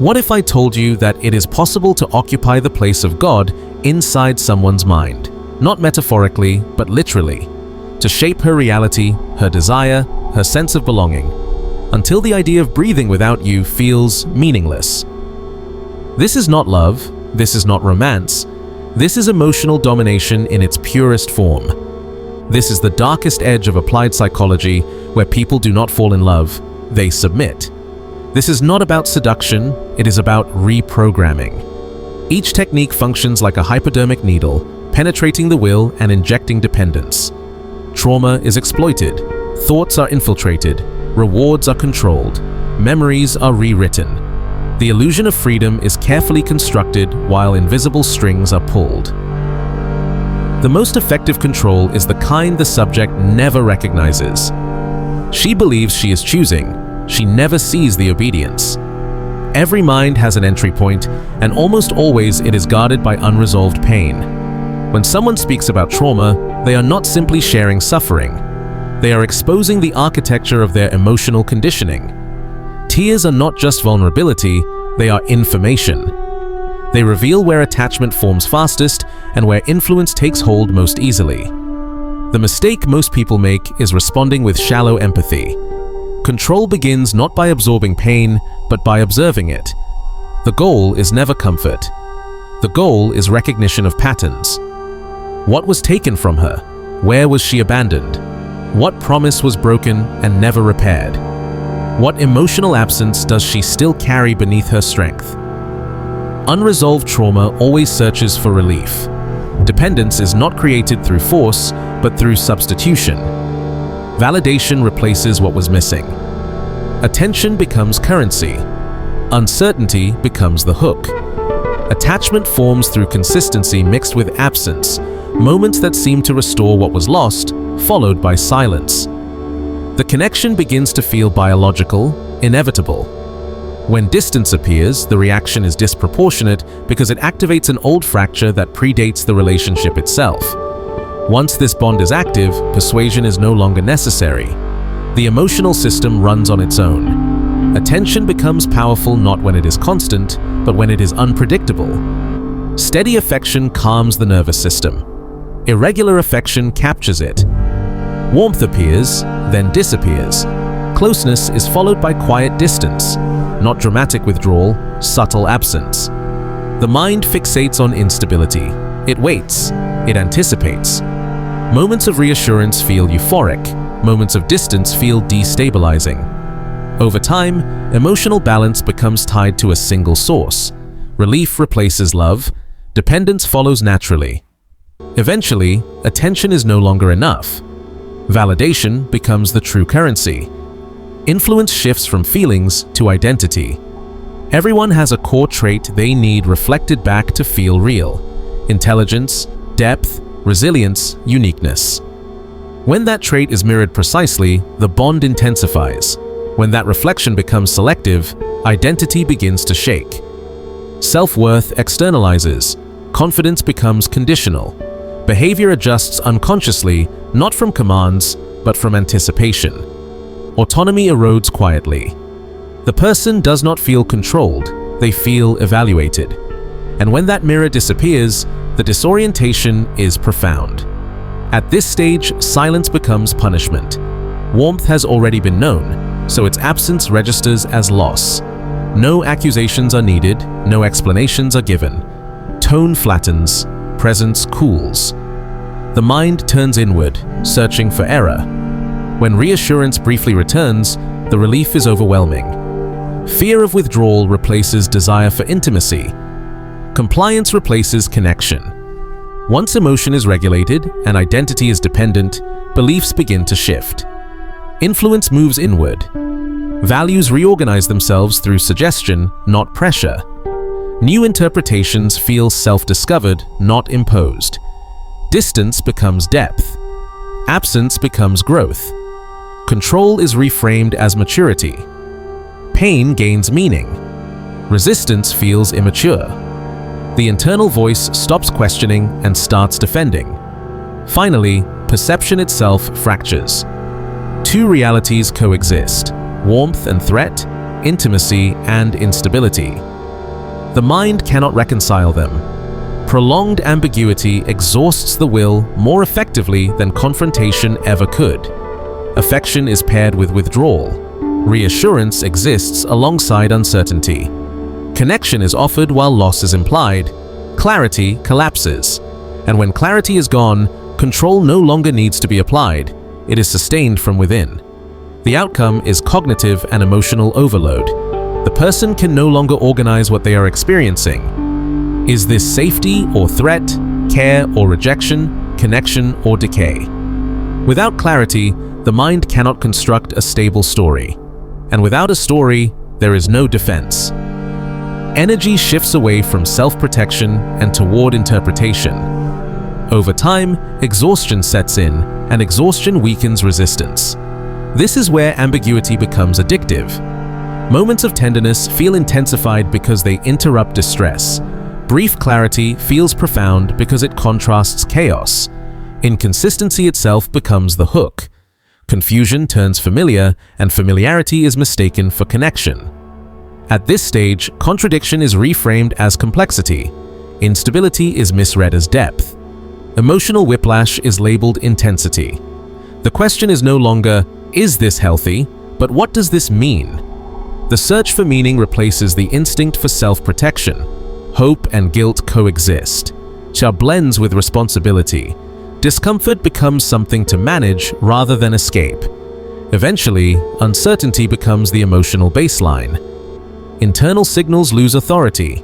What if I told you that it is possible to occupy the place of God inside someone's mind, not metaphorically, but literally, to shape her reality, her desire, her sense of belonging, until the idea of breathing without you feels meaningless? This is not love, this is not romance, this is emotional domination in its purest form. This is the darkest edge of applied psychology, where people do not fall in love, they submit. This is not about seduction, it is about reprogramming. Each technique functions like a hypodermic needle, penetrating the will and injecting dependence. Trauma is exploited, thoughts are infiltrated, rewards are controlled, memories are rewritten. The illusion of freedom is carefully constructed while invisible strings are pulled. The most effective control is the kind the subject never recognizes. She believes she is choosing, she never sees the obedience. Every mind has an entry point, and almost always it is guarded by unresolved pain. When someone speaks about trauma, they are not simply sharing suffering. They are exposing the architecture of their emotional conditioning. Tears are not just vulnerability, they are information. They reveal where attachment forms fastest and where influence takes hold most easily. The mistake most people make is responding with shallow empathy. Control begins not by absorbing pain, but by observing it. The goal is never comfort. The goal is recognition of patterns. What was taken from her? Where was she abandoned? What promise was broken and never repaired? What emotional absence does she still carry beneath her strength? Unresolved trauma always searches for relief. Dependence is not created through force, but through substitution. Validation replaces what was missing. Attention becomes currency. Uncertainty becomes the hook. Attachment forms through consistency mixed with absence, moments that seem to restore what was lost, followed by silence. The connection begins to feel biological, inevitable. When distance appears, the reaction is disproportionate because it activates an old fracture that predates the relationship itself. Once this bond is active, persuasion is no longer necessary. The emotional system runs on its own. Attention becomes powerful not when it is constant, but when it is unpredictable. Steady affection calms the nervous system. Irregular affection captures it. Warmth appears, then disappears. Closeness is followed by quiet distance, not dramatic withdrawal, subtle absence. The mind fixates on instability. It waits. It anticipates. Moments of reassurance feel euphoric. Moments of distance feel destabilizing. Over time, emotional balance becomes tied to a single source. Relief replaces love. Dependence follows naturally. Eventually, attention is no longer enough. Validation becomes the true currency. Influence shifts from feelings to identity. Everyone has a core trait they need reflected back to feel real: intelligence, depth, resilience, uniqueness. When that trait is mirrored precisely, the bond intensifies. When that reflection becomes selective, identity begins to shake. Self-worth externalizes. Confidence becomes conditional. Behavior adjusts unconsciously, not from commands, but from anticipation. Autonomy erodes quietly. The person does not feel controlled, they feel evaluated. And when that mirror disappears, the disorientation is profound. At this stage, silence becomes punishment. Warmth has already been known, so its absence registers as loss. No accusations are needed, no explanations are given. Tone flattens, presence cools. The mind turns inward, searching for error. When reassurance briefly returns, the relief is overwhelming. Fear of withdrawal replaces desire for intimacy. Compliance replaces connection. Once emotion is regulated and identity is dependent, beliefs begin to shift. Influence moves inward. Values reorganize themselves through suggestion, not pressure. New interpretations feel self-discovered, not imposed. Distance becomes depth. Absence becomes growth. Control is reframed as maturity. Pain gains meaning. Resistance feels immature. The internal voice stops questioning and starts defending. Finally, perception itself fractures. Two realities coexist: warmth and threat, intimacy and instability. The mind cannot reconcile them. Prolonged ambiguity exhausts the will more effectively than confrontation ever could. Affection is paired with withdrawal. Reassurance exists alongside uncertainty. Connection is offered while loss is implied. Clarity collapses. And when clarity is gone, control no longer needs to be applied. It is sustained from within. The outcome is cognitive and emotional overload. The person can no longer organize what they are experiencing. Is this safety or threat, care or rejection, connection or decay? Without clarity, the mind cannot construct a stable story. And without a story, there is no defense. Energy shifts away from self-protection and toward interpretation. Over time, exhaustion sets in, and exhaustion weakens resistance. This is where ambiguity becomes addictive. Moments of tenderness feel intensified because they interrupt distress. Brief clarity feels profound because it contrasts chaos. Inconsistency itself becomes the hook. Confusion turns familiar, and familiarity is mistaken for connection. At this stage, contradiction is reframed as complexity. Instability is misread as depth. Emotional whiplash is labeled intensity. The question is no longer, is this healthy? But what does this mean? The search for meaning replaces the instinct for self-protection. Hope and guilt coexist. Cha blends with responsibility. Discomfort becomes something to manage rather than escape. Eventually, uncertainty becomes the emotional baseline. Internal signals lose authority.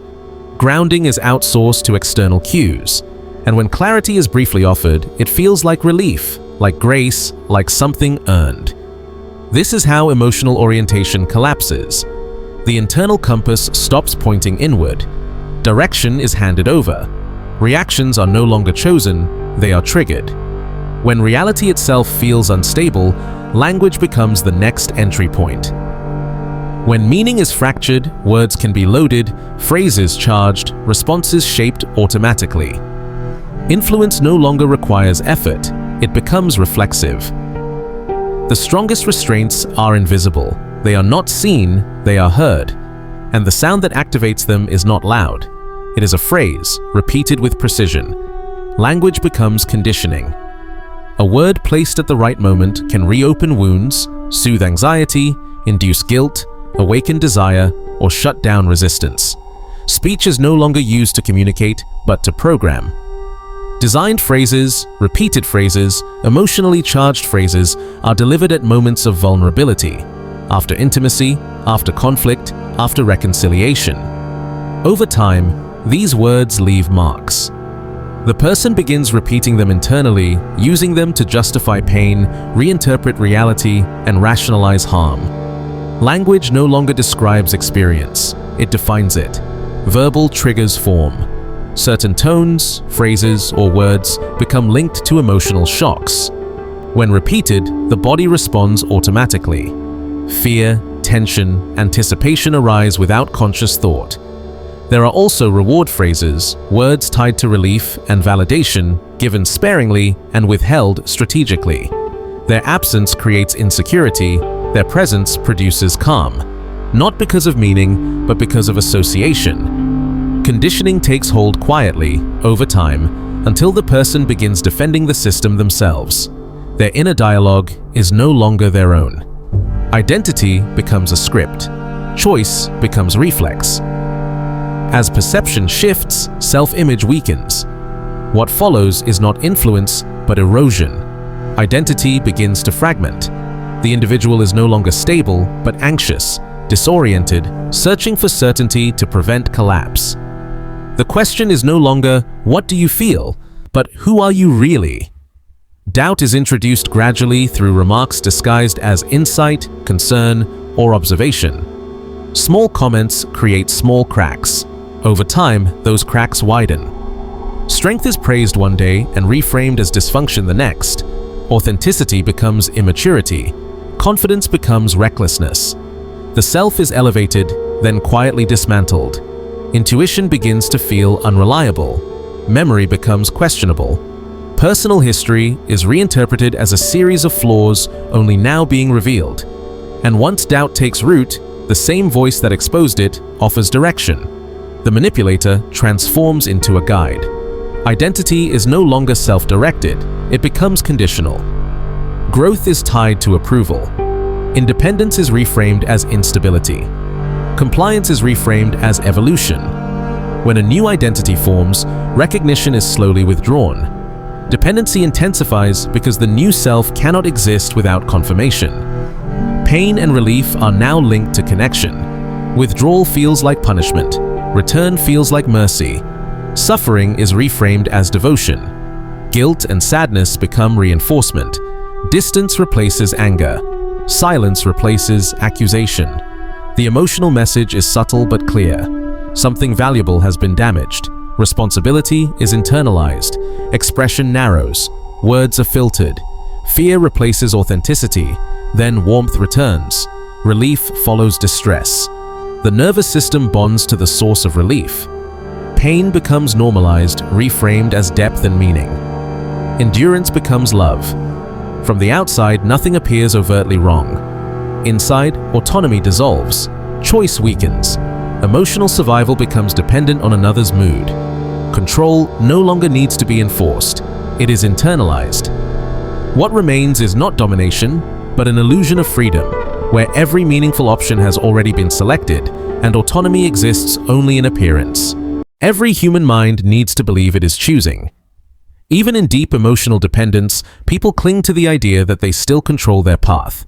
Grounding is outsourced to external cues. And when clarity is briefly offered, it feels like relief, like grace, like something earned. This is how emotional orientation collapses. The internal compass stops pointing inward. Direction is handed over. Reactions are no longer chosen, they are triggered. When reality itself feels unstable, language becomes the next entry point. When meaning is fractured, words can be loaded, phrases charged, responses shaped automatically. Influence no longer requires effort, it becomes reflexive. The strongest restraints are invisible. They are not seen, they are heard. And the sound that activates them is not loud. It is a phrase, repeated with precision. Language becomes conditioning. A word placed at the right moment can reopen wounds, soothe anxiety, induce guilt, awaken desire, or shut down resistance. Speech is no longer used to communicate, but to program. Designed phrases, repeated phrases, emotionally charged phrases are delivered at moments of vulnerability, after intimacy, after conflict, after reconciliation. Over time, these words leave marks. The person begins repeating them internally, using them to justify pain, reinterpret reality, and rationalize harm. Language no longer describes experience, it defines it. Verbal triggers form. Certain tones, phrases, or words become linked to emotional shocks. When repeated, the body responds automatically. Fear, tension, anticipation arise without conscious thought. There are also reward phrases, words tied to relief and validation, given sparingly and withheld strategically. Their absence creates insecurity, their presence produces calm. Not because of meaning, but because of association. Conditioning takes hold quietly, over time, until the person begins defending the system themselves. Their inner dialogue is no longer their own. Identity becomes a script. Choice becomes reflex. As perception shifts, self-image weakens. What follows is not influence, but erosion. Identity begins to fragment. The individual is no longer stable, but anxious, disoriented, searching for certainty to prevent collapse. The question is no longer, what do you feel, but who are you really? Doubt is introduced gradually through remarks disguised as insight, concern, or observation. Small comments create small cracks. Over time, those cracks widen. Strength is praised one day and reframed as dysfunction the next. Authenticity becomes immaturity. Confidence becomes recklessness. The self is elevated, then quietly dismantled. Intuition begins to feel unreliable. Memory becomes questionable. Personal history is reinterpreted as a series of flaws only now being revealed. And once doubt takes root, the same voice that exposed it offers direction. The manipulator transforms into a guide. Identity is no longer self-directed, it becomes conditional. Growth is tied to approval. Independence is reframed as instability. Compliance is reframed as evolution. When a new identity forms, recognition is slowly withdrawn. Dependency intensifies because the new self cannot exist without confirmation. Pain and relief are now linked to connection. Withdrawal feels like punishment. Return feels like mercy. Suffering is reframed as devotion. Guilt and sadness become reinforcement. Distance replaces anger. Silence replaces accusation. The emotional message is subtle but clear. Something valuable has been damaged. Responsibility is internalized. Expression narrows. Words are filtered. Fear replaces authenticity. Then warmth returns. Relief follows distress. The nervous system bonds to the source of relief. Pain becomes normalized, reframed as depth and meaning. Endurance becomes love. From the outside, nothing appears overtly wrong. Inside, autonomy dissolves. Choice weakens. Emotional survival becomes dependent on another's mood. Control no longer needs to be enforced. It is internalized. What remains is not domination, but an illusion of freedom, where every meaningful option has already been selected, and autonomy exists only in appearance. Every human mind needs to believe it is choosing. Even in deep emotional dependence, people cling to the idea that they still control their path.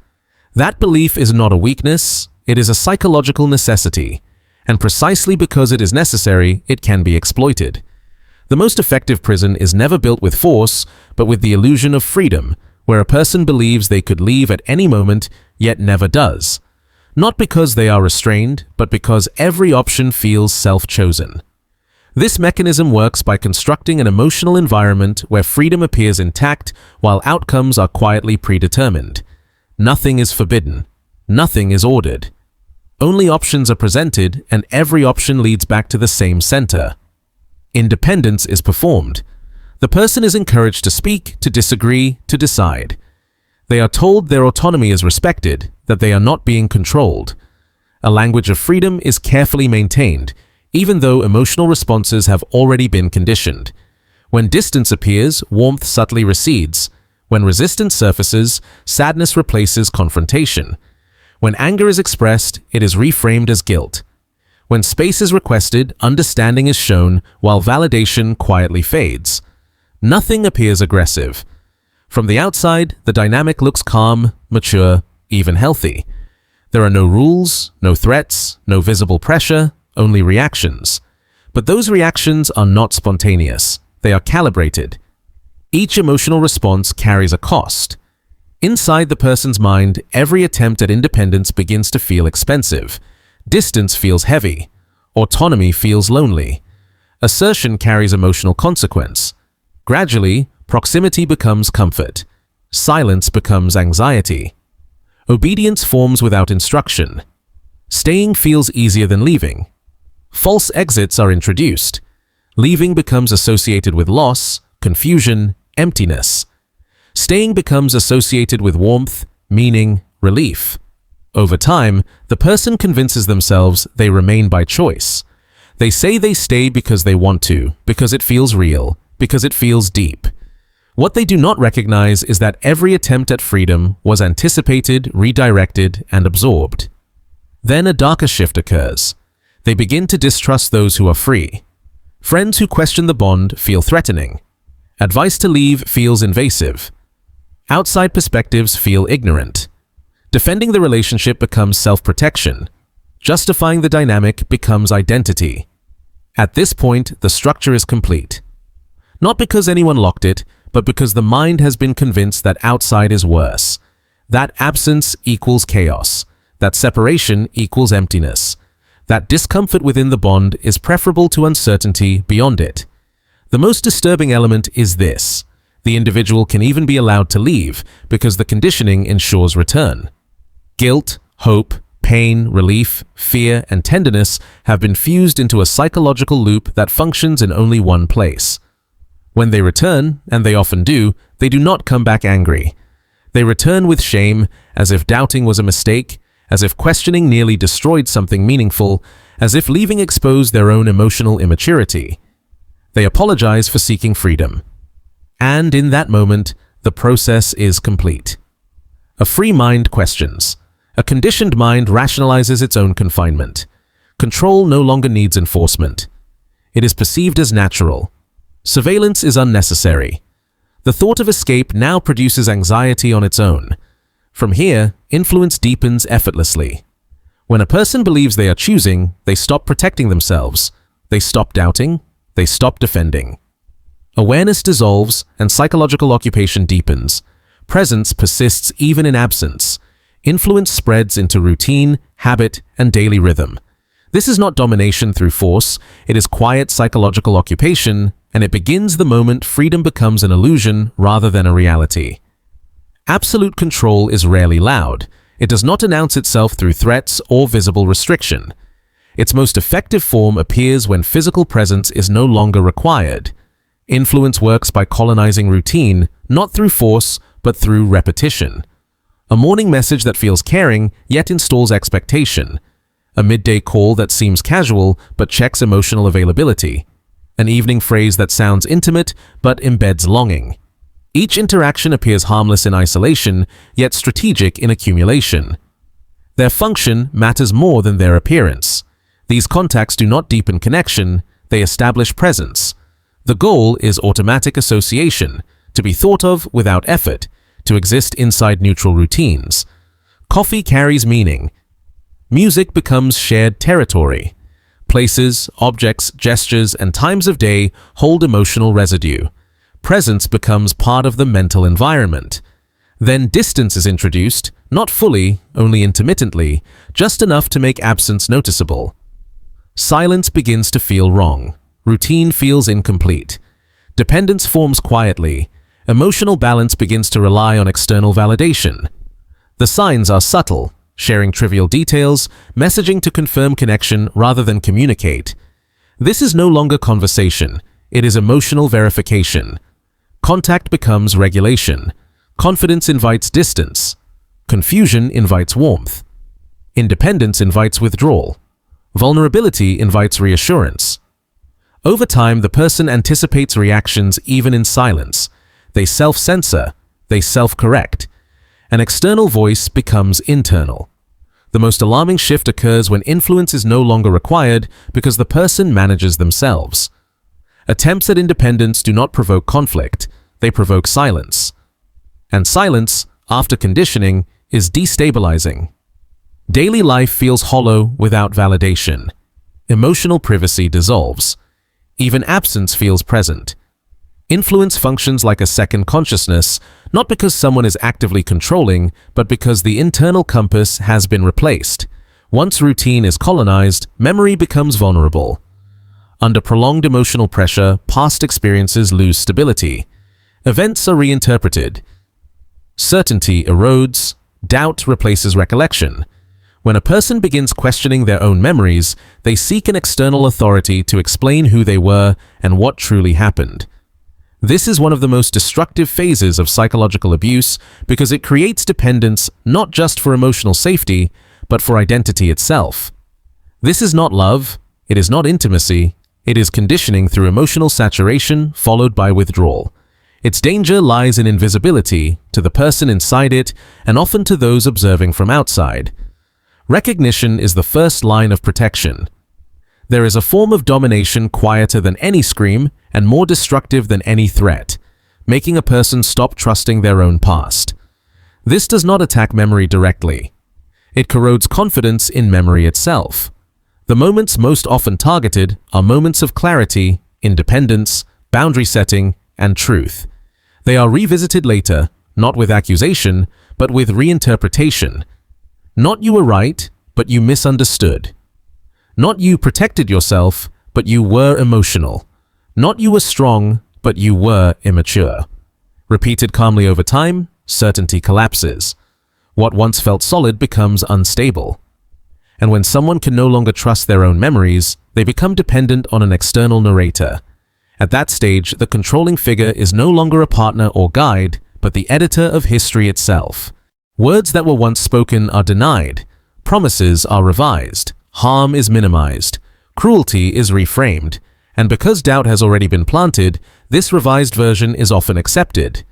That belief is not a weakness, it is a psychological necessity. And precisely because it is necessary, it can be exploited. The most effective prison is never built with force, but with the illusion of freedom, where a person believes they could leave at any moment, yet never does. Not because they are restrained, but because every option feels self-chosen. This mechanism works by constructing an emotional environment where freedom appears intact while outcomes are quietly predetermined. Nothing is forbidden. Nothing is ordered. Only options are presented, and every option leads back to the same center. Independence is performed. The person is encouraged to speak, to disagree, to decide. They are told their autonomy is respected, that they are not being controlled. A language of freedom is carefully maintained, even though emotional responses have already been conditioned. When distance appears, warmth subtly recedes. When resistance surfaces, sadness replaces confrontation. When anger is expressed, it is reframed as guilt. When space is requested, understanding is shown, while validation quietly fades. Nothing appears aggressive. From the outside, the dynamic looks calm, mature, even healthy. There are no rules, no threats, no visible pressure, only reactions. But those reactions are not spontaneous. They are calibrated. Each emotional response carries a cost. Inside the person's mind, every attempt at independence begins to feel expensive. Distance feels heavy. Autonomy feels lonely. Assertion carries emotional consequence. Gradually, proximity becomes comfort. Silence becomes anxiety. Obedience forms without instruction. Staying feels easier than leaving. False exits are introduced. Leaving becomes associated with loss, confusion, emptiness. Staying becomes associated with warmth, meaning, relief. Over time, the person convinces themselves they remain by choice. They say they stay because they want to, because it feels real, because it feels deep. What they do not recognize is that every attempt at freedom was anticipated, redirected, and absorbed. Then a darker shift occurs. They begin to distrust those who are free. Friends who question the bond feel threatening. Advice to leave feels invasive. Outside perspectives feel ignorant. Defending the relationship becomes self-protection. Justifying the dynamic becomes identity. At this point, the structure is complete. Not because anyone locked it, but because the mind has been convinced that outside is worse. That absence equals chaos. That separation equals emptiness. That discomfort within the bond is preferable to uncertainty beyond it. The most disturbing element is this. The individual can even be allowed to leave because the conditioning ensures return. Guilt, hope, pain, relief, fear, and tenderness have been fused into a psychological loop that functions in only one place. When they return, and they often do, they do not come back angry. They return with shame, as if doubting was a mistake, as if questioning nearly destroyed something meaningful, as if leaving exposed their own emotional immaturity. They apologize for seeking freedom. And in that moment, the process is complete. A free mind questions. A conditioned mind rationalizes its own confinement. Control no longer needs enforcement. It is perceived as natural. Surveillance is unnecessary. The thought of escape now produces anxiety on its own. From here, influence deepens effortlessly. When a person believes they are choosing, they stop protecting themselves. They stop doubting. They stop defending. Awareness dissolves and psychological occupation deepens. Presence persists even in absence. Influence spreads into routine, habit, and daily rhythm. This is not domination through force, it is quiet psychological occupation, and it begins the moment freedom becomes an illusion rather than a reality. Absolute control is rarely loud. It does not announce itself through threats or visible restriction. Its most effective form appears when physical presence is no longer required. Influence works by colonizing routine, not through force, but through repetition. A morning message that feels caring, yet installs expectation. A midday call that seems casual, but checks emotional availability. An evening phrase that sounds intimate, but embeds longing. Each interaction appears harmless in isolation, yet strategic in accumulation. Their function matters more than their appearance. These contacts do not deepen connection, they establish presence. The goal is automatic association, to be thought of without effort, to exist inside neutral routines. Coffee carries meaning. Music becomes shared territory. Places, objects, gestures, and times of day hold emotional residue. Presence becomes part of the mental environment. Then distance is introduced, not fully, only intermittently, just enough to make absence noticeable. Silence begins to feel wrong. Routine feels incomplete. Dependence forms quietly. Emotional balance begins to rely on external validation. The signs are subtle, sharing trivial details, messaging to confirm connection rather than communicate. This is no longer conversation, it is emotional verification. Contact becomes regulation. Confidence invites distance. Confusion invites warmth. Independence invites withdrawal. Vulnerability invites reassurance. Over time, the person anticipates reactions even in silence. They self-censor, they self-correct. An external voice becomes internal. The most alarming shift occurs when influence is no longer required because the person manages themselves. Attempts at independence do not provoke conflict, they provoke silence. And silence, after conditioning, is destabilizing. Daily life feels hollow without validation. Emotional privacy dissolves. Even absence feels present. Influence functions like a second consciousness, not because someone is actively controlling, but because the internal compass has been replaced. Once routine is colonized, memory becomes vulnerable. Under prolonged emotional pressure, past experiences lose stability. Events are reinterpreted. Certainty erodes, doubt replaces recollection. When a person begins questioning their own memories, they seek an external authority to explain who they were and what truly happened. This is one of the most destructive phases of psychological abuse because it creates dependence not just for emotional safety, but for identity itself. This is not love, it is not intimacy, it is conditioning through emotional saturation followed by withdrawal. Its danger lies in invisibility to the person inside it and often to those observing from outside. Recognition is the first line of protection. There is a form of domination quieter than any scream and more destructive than any threat, making a person stop trusting their own past. This does not attack memory directly. It corrodes confidence in memory itself. The moments most often targeted are moments of clarity, independence, boundary setting, and truth. They are revisited later, not with accusation, but with reinterpretation. Not you were right, but you misunderstood. Not you protected yourself, but you were emotional. Not you were strong, but you were immature. Repeated calmly over time, certainty collapses. What once felt solid becomes unstable. And when someone can no longer trust their own memories, they become dependent on an external narrator. At that stage, the controlling figure is no longer a partner or guide, but the editor of history itself. Words that were once spoken are denied. promises are revised, harm is minimized, cruelty is reframed, and because doubt has already been planted, this revised version is often accepted.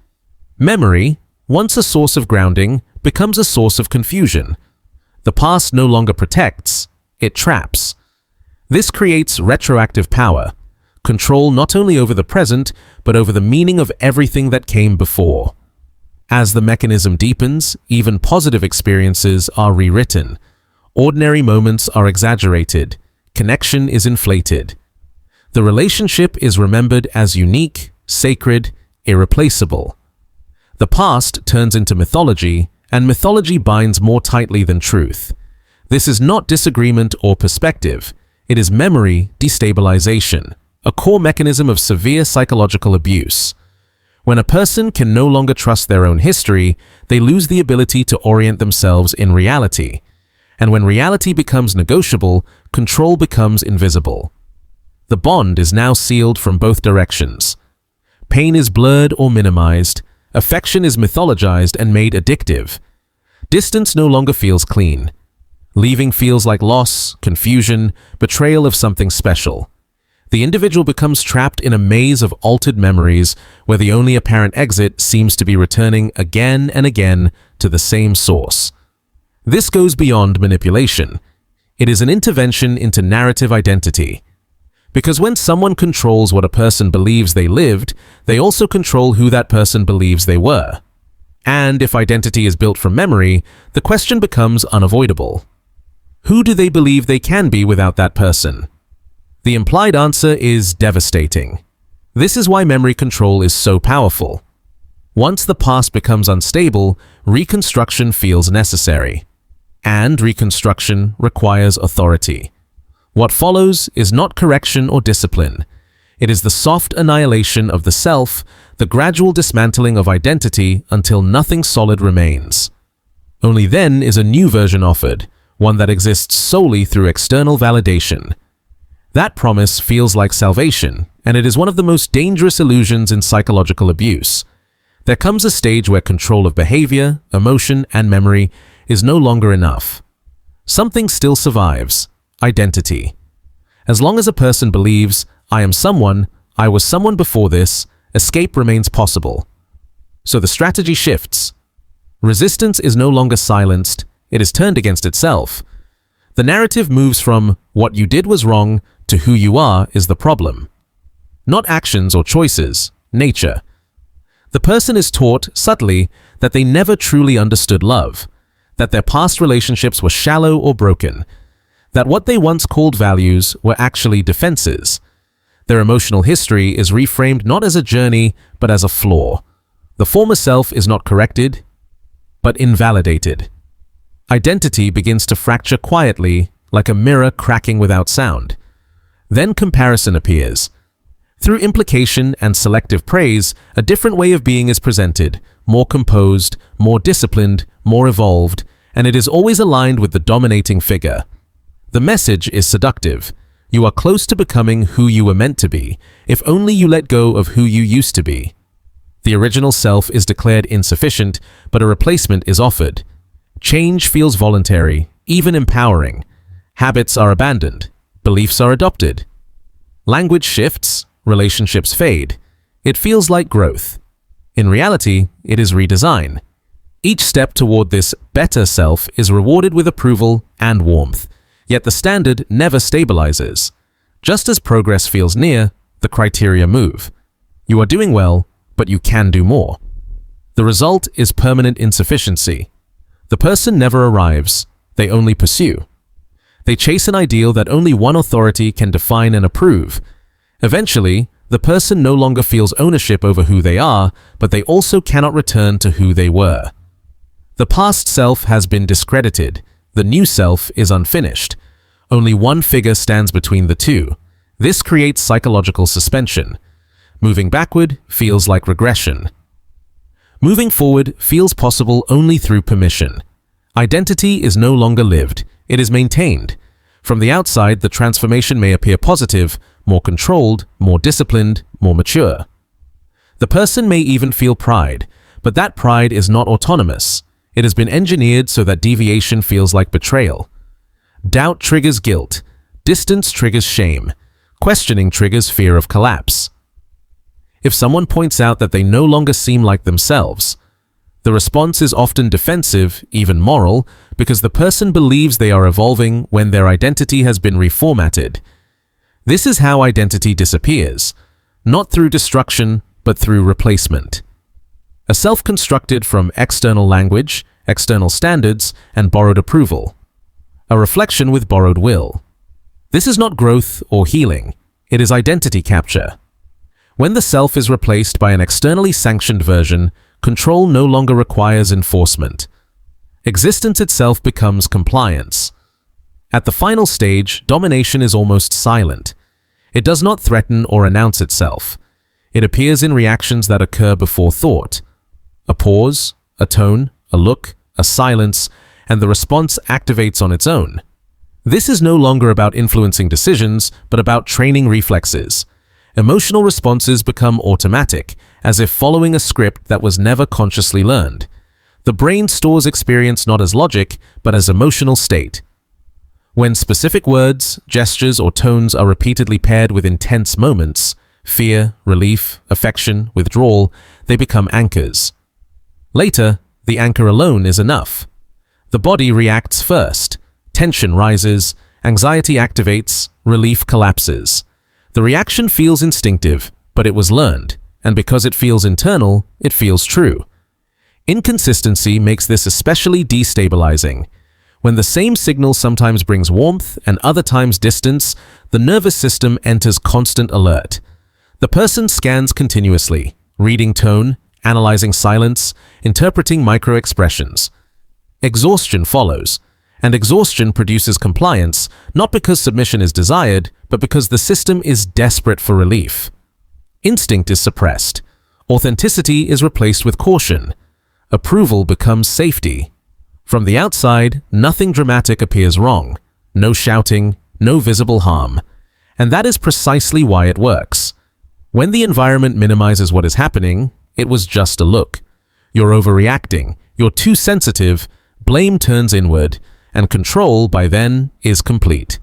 Memory, once a source of grounding, becomes a source of confusion. The past no longer protects, it traps. This creates retroactive power, control not only over the present, but over the meaning of everything that came before. As the mechanism deepens, even positive experiences are rewritten. Ordinary moments are exaggerated. Connection is inflated. The relationship is remembered as unique, sacred, irreplaceable. The past turns into mythology, and mythology binds more tightly than truth. This is not disagreement or perspective. It is memory destabilization, a core mechanism of severe psychological abuse. When a person can no longer trust their own history, they lose the ability to orient themselves in reality. And when reality becomes negotiable, control becomes invisible. The bond is now sealed from both directions. Pain is blurred or minimized. Affection is mythologized and made addictive. Distance no longer feels clean. Leaving feels like loss, confusion, betrayal of something special. The individual becomes trapped in a maze of altered memories where the only apparent exit seems to be returning again and again to the same source. This goes beyond manipulation. It is an intervention into narrative identity. Because when someone controls what a person believes they lived, they also control who that person believes they were. And if identity is built from memory, the question becomes unavoidable. Who do they believe they can be without that person? The implied answer is devastating. This is why memory control is so powerful. Once the past becomes unstable, reconstruction feels necessary. And reconstruction requires authority. What follows is not correction or discipline. It is the soft annihilation of the self, the gradual dismantling of identity until nothing solid remains. Only then is a new version offered, one that exists solely through external validation. That promise feels like salvation, and it is one of the most dangerous illusions in psychological abuse. There comes a stage where control of behavior, emotion, and memory is no longer enough. Something still survives: identity. As long as a person believes, I am someone, I was someone before this, escape remains possible. So the strategy shifts. Resistance is no longer silenced, it is turned against itself. The narrative moves from what you did was wrong to who you are is the problem. Not actions or choices, nature. The person is taught, subtly, that they never truly understood love, that their past relationships were shallow or broken, that what they once called values were actually defenses. Their emotional history is reframed not as a journey, but as a flaw. The former self is not corrected, but invalidated. Identity begins to fracture quietly, like a mirror cracking without sound. Then comparison appears. Through implication and selective praise, a different way of being is presented, more composed, more disciplined, more evolved, and it is always aligned with the dominating figure. The message is seductive. You are close to becoming who you were meant to be, if only you let go of who you used to be. The original self is declared insufficient, but a replacement is offered. Change feels voluntary, even empowering. Habits are abandoned. Beliefs are adopted. Language shifts, relationships fade. It feels like growth. In reality, it is redesign. Each step toward this better self is rewarded with approval and warmth, yet the standard never stabilizes. Just as progress feels near, the criteria move. You are doing well, but you can do more. The result is permanent insufficiency. The person never arrives, they only pursue. They chase an ideal that only one authority can define and approve. Eventually, the person no longer feels ownership over who they are, but they also cannot return to who they were. The past self has been discredited. The new self is unfinished. Only one figure stands between the two. This creates psychological suspension. Moving backward feels like regression. Moving forward feels possible only through permission. Identity is no longer lived. It is maintained. From the outside, the transformation may appear positive, more controlled, more disciplined, more mature. The person may even feel pride, but that pride is not autonomous. It has been engineered so that deviation feels like betrayal. Doubt triggers guilt. Distance triggers shame. Questioning triggers fear of collapse. If someone points out that they no longer seem like themselves, the response is often defensive, even moral, because the person believes they are evolving when their identity has been reformatted. This is how identity disappears, not through destruction, but through replacement. A self constructed from external language, external standards, and borrowed approval. A reflection with borrowed will. This is not growth or healing, it is identity capture. When the self is replaced by an externally sanctioned version, control no longer requires enforcement. Existence itself becomes compliance. At the final stage, domination is almost silent. It does not threaten or announce itself. It appears in reactions that occur before thought. A pause, a tone, a look, a silence, and the response activates on its own. This is no longer about influencing decisions, but about training reflexes. Emotional responses become automatic, as if following a script that was never consciously learned. The brain stores experience not as logic, but as emotional state. When specific words, gestures, or tones are repeatedly paired with intense moments, fear, relief, affection, withdrawal, they become anchors. Later, the anchor alone is enough. The body reacts first. Tension rises, anxiety activates, relief collapses. The reaction feels instinctive, but it was learned, and because it feels internal, it feels true. Inconsistency makes this especially destabilizing. When the same signal sometimes brings warmth and other times distance, the nervous system enters constant alert. The person scans continuously, reading tone, analyzing silence, interpreting micro-expressions. Exhaustion follows, and exhaustion produces compliance, not because submission is desired, but because the system is desperate for relief. Instinct is suppressed. Authenticity is replaced with caution. Approval becomes safety. From the outside, nothing dramatic appears wrong. No shouting, no visible harm. And that is precisely why it works. When the environment minimizes what is happening, it was just a look. You're overreacting, you're too sensitive, blame turns inward, and control, by then, is complete.